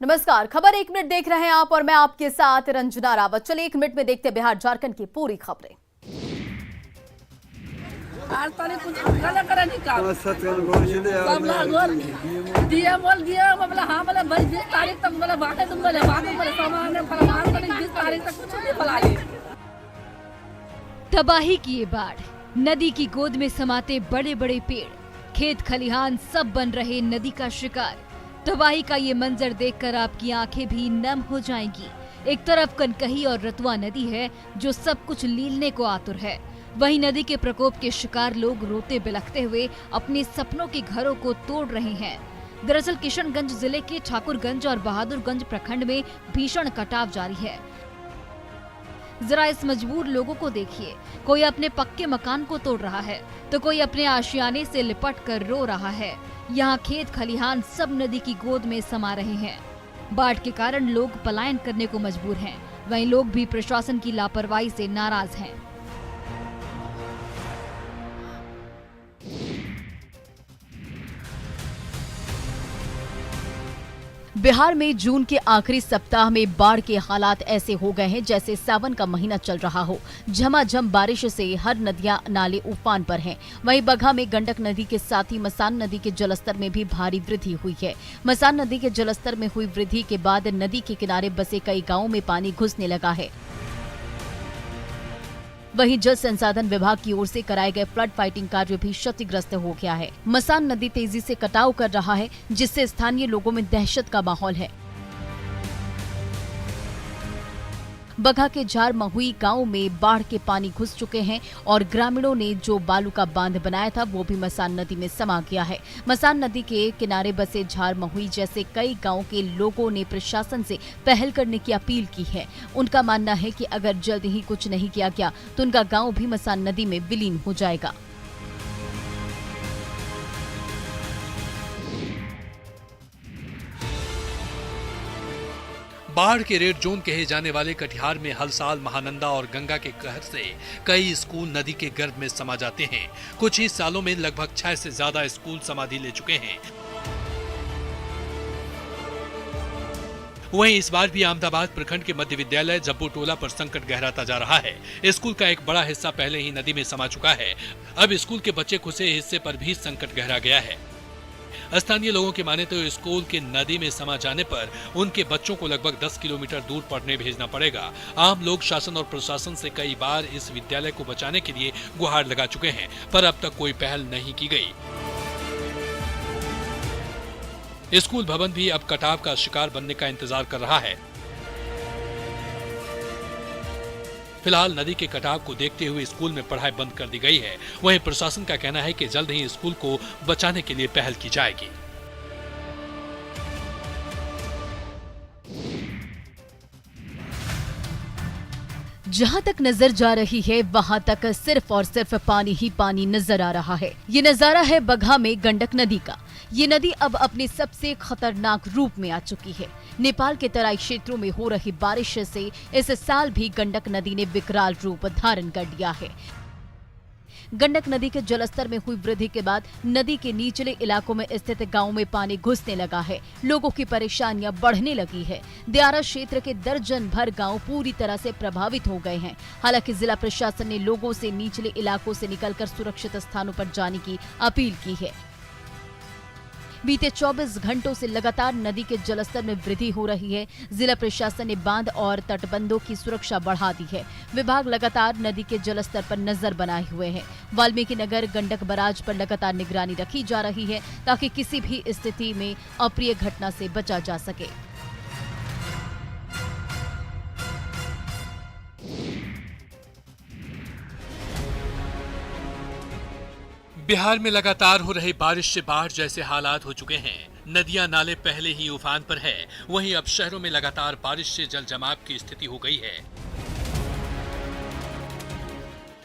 नमस्कार, खबर 1 मिनट देख रहे हैं आप और मैं आपके साथ रंजना रावत। चलिए 1 मिनट में देखते हैं बिहार झारखंड की पूरी खबरें। आज तक कुछ गलत करे नहीं काम सब लागोर दिया बोल दिया मतलब हां मतलब 20 तारीख तक मतलब बातें तुम बोले सामान ने फरमान तक 20 तारीख तक कुछ नहीं फैलाए। तबाही की ये बाढ़, नदी की गोद में समाते बड़े बड़े पेड़, खेत खलिहान सब बन रहे नदी का शिकार। तबाही का ये मंजर देखकर आपकी आंखें भी नम हो जाएंगी। एक तरफ कनकही और रतुआ नदी है जो सब कुछ लीलने को आतुर है, वहीं नदी के प्रकोप के शिकार लोग रोते बिलखते हुए अपने सपनों के घरों को तोड़ रहे हैं। दरअसल किशनगंज जिले के ठाकुरगंज और बहादुरगंज प्रखंड में भीषण कटाव जारी है। जरा इस मजबूर लोगों को देखिए, कोई अपने पक्के मकान को तोड़ रहा है तो कोई अपने आशियाने से लिपट कर रो रहा है। यहाँ खेत खलिहान सब नदी की गोद में समा रहे हैं। बाढ़ के कारण लोग पलायन करने को मजबूर हैं, वहीं लोग भी प्रशासन की लापरवाही से नाराज हैं। बिहार में जून के आखिरी सप्ताह में बाढ़ के हालात ऐसे हो गए हैं जैसे सावन का महीना चल रहा हो। झमाझम बारिश से हर नदियां नाले उफान पर हैं। वहीं बगहा में गंडक नदी के साथ ही मसान नदी के जलस्तर में भी भारी वृद्धि हुई है। मसान नदी के जलस्तर में हुई वृद्धि के बाद नदी के किनारे बसे कई गांवों में पानी घुसने लगा है। वहीं जल संसाधन विभाग की ओर से कराए गए फ्लड फाइटिंग कार्य भी क्षतिग्रस्त हो गया है। मसान नदी तेजी से कटाव कर रहा है, जिससे स्थानीय लोगों में दहशत का माहौल है। बगहा के झार महुई गांव में बाढ़ के पानी घुस चुके हैं और ग्रामीणों ने जो बालू का बांध बनाया था वो भी मसान नदी में समा गया है। मसान नदी के किनारे बसे झार महुई जैसे कई गांव के लोगों ने प्रशासन से पहल करने की अपील की है। उनका मानना है कि अगर जल्द ही कुछ नहीं किया गया तो उनका गांव भी मसान नदी में विलीन हो जाएगा। बाढ़ के रेड जोन कहे जाने वाले कटिहार में हर साल महानंदा और गंगा के कहर से कई स्कूल नदी के गर्भ में समा जाते हैं। कुछ ही सालों में लगभग 6 से ज्यादा स्कूल समाधि ले चुके हैं। वहीं इस बार भी अहमदाबाद प्रखंड के मध्य विद्यालय जब्बू टोला पर संकट गहराता जा रहा है। स्कूल का एक बड़ा हिस्सा पहले ही नदी में समा चुका है। अब स्कूल के बच्चे खुसे हिस्से पर भी संकट गहरा गया है। स्थानीय लोगों की माने तो स्कूल के नदी में समा जाने पर उनके बच्चों को लगभग 10 किलोमीटर दूर पढ़ने भेजना पड़ेगा। आम लोग शासन और प्रशासन से कई बार इस विद्यालय को बचाने के लिए गुहार लगा चुके हैं, पर अब तक कोई पहल नहीं की गई। स्कूल भवन भी अब कटाव का शिकार बनने का इंतजार कर रहा है। फिलहाल नदी के कटाव को देखते हुए स्कूल में पढ़ाई बंद कर दी गई है। वहीं प्रशासन का कहना है कि जल्द ही स्कूल को बचाने के लिए पहल की जाएगी। जहाँ तक नजर जा रही है वहाँ तक सिर्फ और सिर्फ पानी ही पानी नजर आ रहा है। ये नजारा है बगहा में गंडक नदी का। ये नदी अब अपने सबसे खतरनाक रूप में आ चुकी है। नेपाल के तराई क्षेत्रों में हो रही बारिश से इस साल भी गंडक नदी ने विकराल रूप धारण कर लिया है। गंडक नदी के जलस्तर में हुई वृद्धि के बाद नदी के निचले इलाकों में स्थित गांवों में पानी घुसने लगा है। लोगों की परेशानियां बढ़ने लगी है। दियारा क्षेत्र के दर्जन भर गांव पूरी तरह से प्रभावित हो गए हैं। हालांकि जिला प्रशासन ने लोगों से निचले इलाकों से निकलकर सुरक्षित स्थानों पर जाने की अपील की है। बीते 24 घंटों से लगातार नदी के जलस्तर में वृद्धि हो रही है। जिला प्रशासन ने बांध और तटबंधों की सुरक्षा बढ़ा दी है। विभाग लगातार नदी के जलस्तर पर नजर बनाए हुए है। वाल्मीकि नगर गंडक बराज पर लगातार निगरानी रखी जा रही है ताकि किसी भी स्थिति में अप्रिय घटना से बचा जा सके। बिहार में लगातार हो रही बारिश से बाढ़ जैसे हालात हो चुके हैं। नदियां नाले पहले ही उफान पर है। वहीं अब शहरों में लगातार बारिश से जल जमाव की स्थिति हो गई है।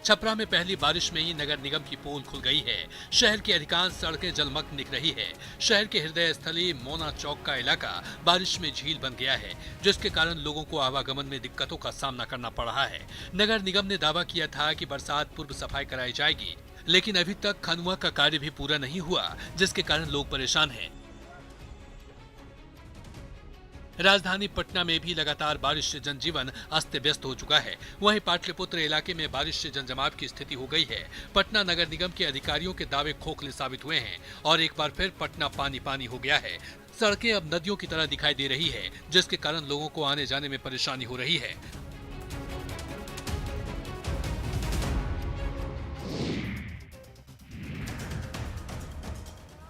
छपरा में पहली बारिश में ही नगर निगम की पोल खुल गई है। शहर की अधिकांश सड़कें जलमग्न दिख रही है। शहर के हृदय स्थली मोना चौक का इलाका बारिश में झील बन गया है, जिसके कारण लोगों को आवागमन में दिक्कतों का सामना करना पड़ रहा है। नगर निगम ने दावा किया था कि बरसात पूर्व सफाई कराई जाएगी, लेकिन अभी तक खनुआ का कार्य भी पूरा नहीं हुआ, जिसके कारण लोग परेशान हैं। राजधानी पटना में भी लगातार बारिश से जनजीवन अस्त व्यस्त हो चुका है। वहीं पाटलिपुत्र इलाके में बारिश से जनजमाव की स्थिति हो गई है। पटना नगर निगम के अधिकारियों के दावे खोखले साबित हुए हैं और एक बार फिर पटना पानी पानी हो गया है। सड़कें अब नदियों की तरह दिखाई दे रही है, जिसके कारण लोगों को आने जाने में परेशानी हो रही है।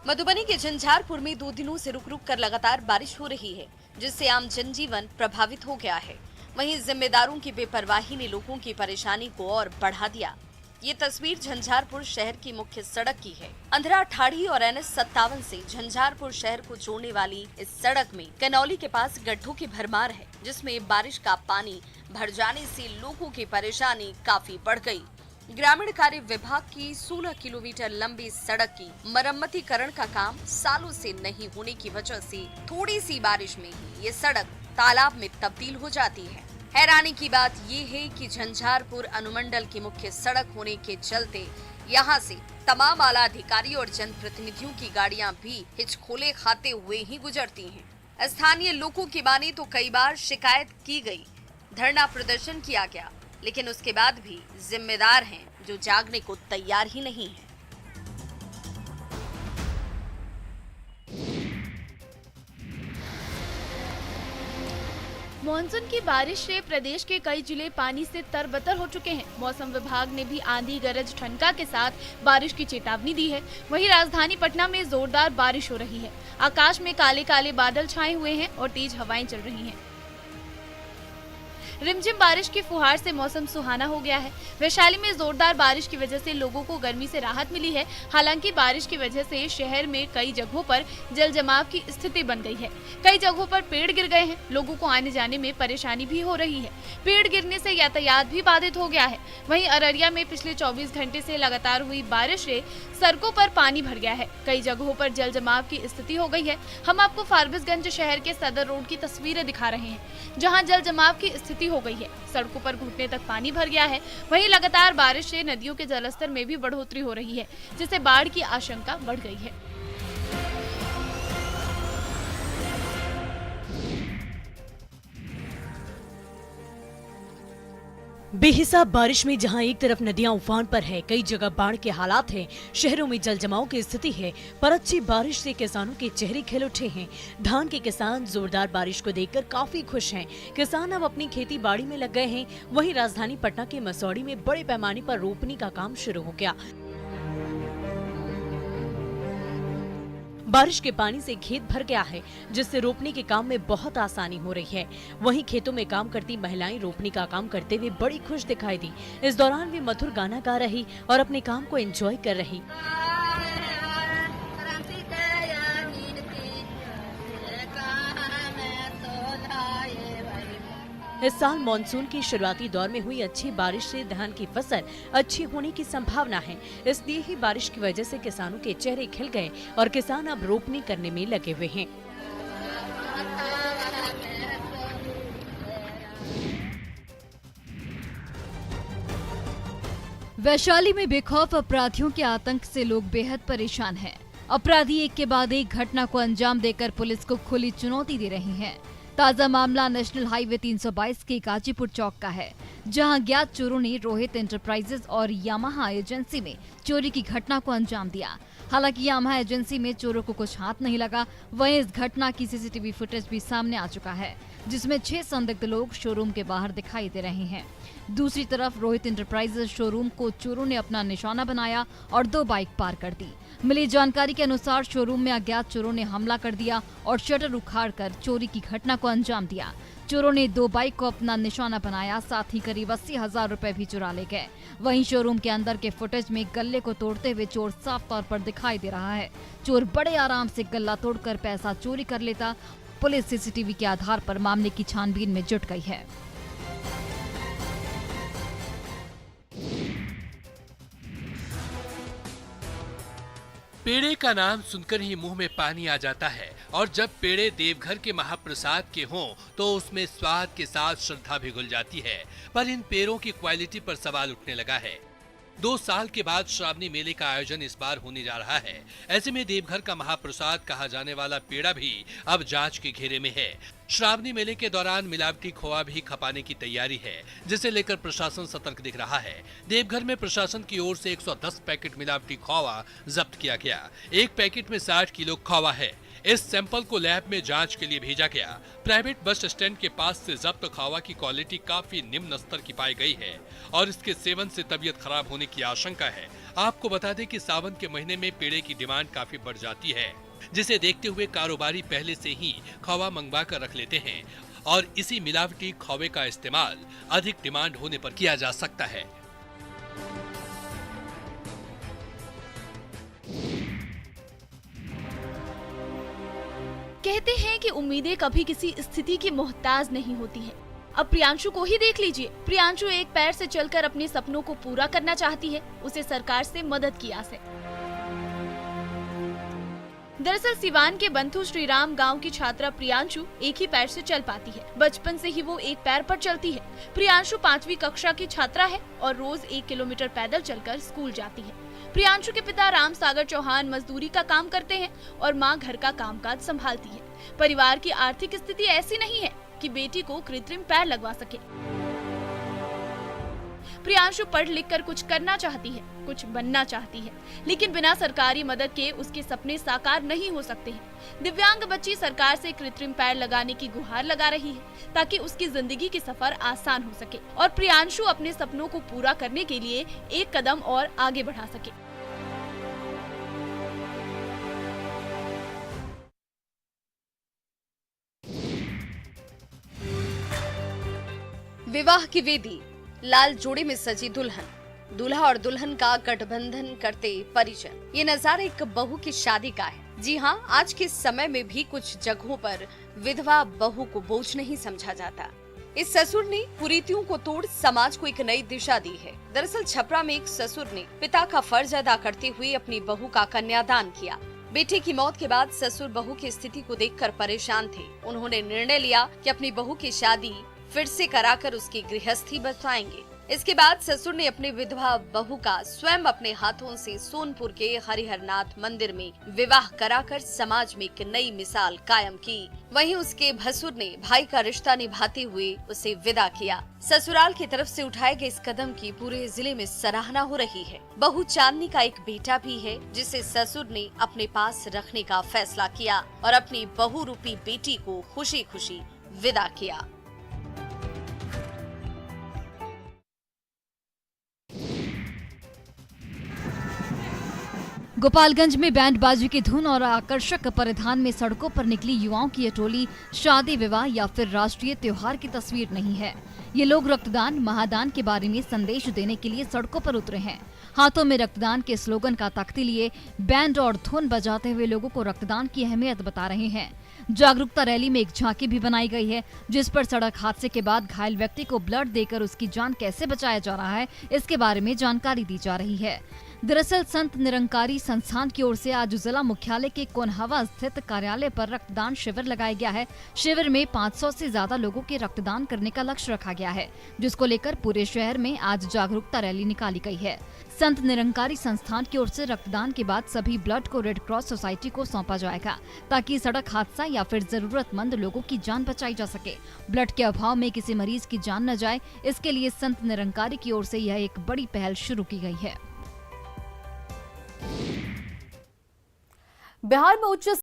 मधुबनी के झंझारपुर में 2 दिनों से रुक रुक कर लगातार बारिश हो रही है, जिससे आम जनजीवन प्रभावित हो गया है। वहीं जिम्मेदारों की बेपरवाही ने लोगों की परेशानी को और बढ़ा दिया। ये तस्वीर झंझारपुर शहर की मुख्य सड़क की है। अंधरा ठाड़ी और NH57 से झंझारपुर शहर को जोड़ने वाली इस सड़क में कनौली के पास गड्ढों की भरमार है, जिसमें बारिश का पानी भर जाने से लोगों की परेशानी काफी बढ़ गई। ग्रामीण कार्य विभाग की 16 किलोमीटर लंबी सड़क की मरम्मतीकरण का काम सालों से नहीं होने की वजह से थोड़ी सी बारिश में ही ये सड़क तालाब में तब्दील हो जाती है। हैरानी की बात ये है कि झंझारपुर अनुमंडल की मुख्य सड़क होने के चलते यहाँ से तमाम आला अधिकारी और जनप्रतिनिधियों की गाड़ियाँ भी हिचकोले खाते हुए ही गुजरती हैं। स्थानीय लोगों की माने तो कई बार शिकायत की गई, धरना प्रदर्शन किया गया, लेकिन उसके बाद भी जिम्मेदार हैं जो जागने को तैयार ही नहीं है। मानसून की बारिश से प्रदेश के कई जिले पानी से तरबतर हो चुके हैं। मौसम विभाग ने भी आंधी गरज ठनका के साथ बारिश की चेतावनी दी है। वहीं राजधानी पटना में जोरदार बारिश हो रही है। आकाश में काले काले बादल छाए हुए हैं और तेज हवाएं चल रही हैं। रिमझिम बारिश की फुहार से मौसम सुहाना हो गया है। वैशाली में जोरदार बारिश की वजह से लोगों को गर्मी से राहत मिली है। हालांकि बारिश की वजह से शहर में कई जगहों पर जल जमाव की स्थिति बन गई है। कई जगहों पर पेड़ गिर गए हैं। लोगों को आने जाने में परेशानी भी हो रही है। पेड़ गिरने से यातायात भी बाधित हो गया है। वहीं अररिया में पिछले 24 घंटे से लगातार हुई बारिश से सड़कों पर पानी भर गया है। कई जगहों पर जल जमाव की स्थिति हो गई है। हम आपको फारबिसगंज शहर के सदर रोड की तस्वीरें दिखा रहे हैं, जहां जल जमाव की स्थिति हो गई है। सड़कों पर घुटने तक पानी भर गया है। वहीं लगातार बारिश से नदियों के जलस्तर में भी बढ़ोतरी हो रही है, जिससे बाढ़ की आशंका बढ़ गई है। बेहिसाब बारिश में जहां एक तरफ नदियां उफान पर है, कई जगह बाढ़ के हालात हैं, शहरों में जल जमाव की स्थिति है, पर अच्छी बारिश से किसानों के चेहरे खिल उठे हैं। धान के किसान जोरदार बारिश को देखकर काफी खुश हैं। किसान अब अपनी खेती बाड़ी में लग गए हैं। वहीं राजधानी पटना के मसौड़ी में बड़े पैमाने पर रोपनी का काम शुरू हो गया। बारिश के पानी से खेत भर गया है, जिससे रोपनी के काम में बहुत आसानी हो रही है। वहीं खेतों में काम करती महिलाएं रोपनी का काम करते हुए बड़ी खुश दिखाई दी। इस दौरान वे मधुर गाना गा रही और अपने काम को एंजॉय कर रही। इस साल मानसून की शुरुआती दौर में हुई अच्छी बारिश से धान की फसल अच्छी होने की संभावना है। इसलिए ही बारिश की वजह से किसानों के चेहरे खिल गए और किसान अब रोपनी करने में लगे हुए हैं। वैशाली में बेखौफ अपराधियों के आतंक से लोग बेहद परेशान हैं। अपराधी एक के बाद एक घटना को अंजाम देकर पुलिस को खुली चुनौती दे रहे हैं। ताजा मामला नेशनल हाईवे 322 के काजीपुर चौक का है, जहां ज्ञात चोरों ने रोहित एंटरप्राइजेज और यामाहा एजेंसी में चोरी की घटना को अंजाम दिया। हालांकि यामाहा एजेंसी में चोरों को कुछ हाथ नहीं लगा। वहीं इस घटना की सीसीटीवी फुटेज भी सामने आ चुका है, जिसमें 6 संदिग्ध लोग शोरूम के बाहर दिखाई दे रहे हैं। दूसरी तरफ रोहित एंटरप्राइजेज शोरूम को चोरों ने अपना निशाना बनाया और 2 बाइक पार कर दी। मिली जानकारी के अनुसार शोरूम में अज्ञात चोरों ने हमला कर दिया और शटर उखाड़कर चोरी की घटना को अंजाम दिया। चोरों ने 2 बाइक को अपना निशाना बनाया, साथ ही करीब 80,000 रुपए भी चुरा ले गए। वहीं शोरूम के अंदर के फुटेज में गल्ले को तोड़ते हुए चोर साफ तौर पर दिखाई दे रहा है। चोर बड़े आराम से गल्ला तोड़कर पैसा चोरी कर लेता। पुलिस सीसीटीवी के आधार पर मामले की छानबीन में जुट गई है। पेड़े का नाम सुनकर ही मुंह में पानी आ जाता है, और जब पेड़े देवघर के महाप्रसाद के हों तो उसमें स्वाद के साथ श्रद्धा भी घुल जाती है। पर इन पेड़ों की क्वालिटी पर सवाल उठने लगा है। 2 साल के बाद श्रावणी मेले का आयोजन इस बार होने जा रहा है। ऐसे में देवघर का महाप्रसाद कहा जाने वाला पेड़ा भी अब जांच के घेरे में है। श्रावणी मेले के दौरान मिलावटी खोआ भी खपाने की तैयारी है, जिसे लेकर प्रशासन सतर्क दिख रहा है। देवघर में प्रशासन की ओर से 110 पैकेट मिलावटी खोआ जब्त किया गया। एक पैकेट में 60 किलो खोआ है। इस सैंपल को लैब में जांच के लिए भेजा गया। प्राइवेट बस स्टैंड के पास से जब्त खोआ की क्वालिटी काफी निम्न स्तर की पाई गई है और इसके सेवन से तबीयत खराब होने की आशंका है। आपको बता दें कि सावन के महीने में पेड़े की डिमांड काफी बढ़ जाती है, जिसे देखते हुए कारोबारी पहले से ही खोआ मंगवा कर रख लेते हैं और इसी मिलावटी खोए का इस्तेमाल अधिक डिमांड होने पर किया जा सकता है। कहते हैं कि उम्मीदें कभी किसी स्थिति की मोहताज नहीं होती हैं। अब प्रियांशु को ही देख लीजिए। प्रियांशु एक पैर से चलकर अपने सपनों को पूरा करना चाहती है। उसे सरकार से मदद की आस है। दरअसल सिवान के बंथु श्रीराम गांव की छात्रा प्रियांशु एक ही पैर से चल पाती है। बचपन से ही वो एक पैर पर चलती है। प्रियांशु 5वीं कक्षा की छात्रा है और रोज 1 किलोमीटर पैदल चलकर स्कूल जाती है। प्रियांशु के पिता राम सागर चौहान मजदूरी का काम करते हैं और मां घर का कामकाज संभालती है। परिवार की आर्थिक स्थिति ऐसी नहीं है कि बेटी को कृत्रिम पैर लगवा सके। प्रियांशु पढ़ लिख कर कुछ करना चाहती है, कुछ बनना चाहती है, लेकिन बिना सरकारी मदद के उसके सपने साकार नहीं हो सकते हैं। दिव्यांग बच्ची सरकार से कृत्रिम पैर लगाने की गुहार लगा रही है ताकि उसकी जिंदगी की सफर आसान हो सके और प्रियांशु अपने सपनों को पूरा करने के लिए एक कदम और आगे बढ़ा सके। विवाह की वेदी, लाल जोड़े में सजी दुल्हन, दूल्हा और दुल्हन का गठबंधन करते परिजन। ये नजारा एक बहू की शादी का है। जी हाँ, आज के समय में भी कुछ जगहों पर विधवा बहू को बोझ नहीं समझा जाता। इस ससुर ने कुरीतियों को तोड़ समाज को एक नई दिशा दी है। दरअसल छपरा में एक ससुर ने पिता का फर्ज अदा करते हुए अपनी बहू का कन्यादान किया। बेटे की मौत के बाद ससुर बहू की स्थिति को देखकर परेशान थे। उन्होंने निर्णय लिया कि अपनी बहू की शादी फिर से कराकर उसकी गृहस्थी बचाएंगे। इसके बाद ससुर ने अपनी विधवा बहू का स्वयं अपने हाथों से सोनपुर के हरिहरनाथ मंदिर में विवाह कराकर समाज में एक नई मिसाल कायम की। वहीं उसके भसुर ने भाई का रिश्ता निभाते हुए उसे विदा किया। ससुराल की तरफ से उठाए गए इस कदम की पूरे जिले में सराहना हो रही है। बहू चांदनी का एक बेटा भी है जिसे ससुर ने अपने पास रखने का फैसला किया और अपनी बहू रूपी बेटी को खुशी खुशी विदा किया। गोपालगंज में बैंड बाजी की धुन और आकर्षक परिधान में सड़कों पर निकली युवाओं की ये टोली शादी विवाह या फिर राष्ट्रीय त्योहार की तस्वीर नहीं है। ये लोग रक्तदान महादान के बारे में संदेश देने के लिए सड़कों पर उतरे हैं। हाथों में रक्तदान के स्लोगन का तख्ती लिए बैंड और धुन बजाते हुए लोगों को रक्तदान की अहमियत बता रहे हैं। जागरूकता रैली में एक झांकी भी बनाई गई है, जिस पर सड़क हादसे के बाद घायल व्यक्ति को ब्लड देकर उसकी जान कैसे बचाया जा रहा है, इसके बारे में जानकारी दी जा रही है। दरअसल संत निरंकारी संस्थान की ओर से आज जिला मुख्यालय के कोनहवा स्थित कार्यालय पर रक्तदान शिविर लगाया गया है। शिविर में 500 से ज्यादा लोगों के रक्तदान करने का लक्ष्य रखा गया है, जिसको लेकर पूरे शहर में आज जागरूकता रैली निकाली गई है। संत निरंकारी संस्थान की ओर से रक्तदान के बाद सभी ब्लड को रेड क्रॉस सोसाइटी को सौंपा जाएगा, ताकि सड़क हादसा या फिर जरूरतमंद लोगों की जान बचाई जा सके। ब्लड के अभाव में किसी मरीज की जान न जाए, इसके लिए संत निरंकारी की ओर से यह एक बड़ी पहल शुरू की गई है। बिहार में उच्च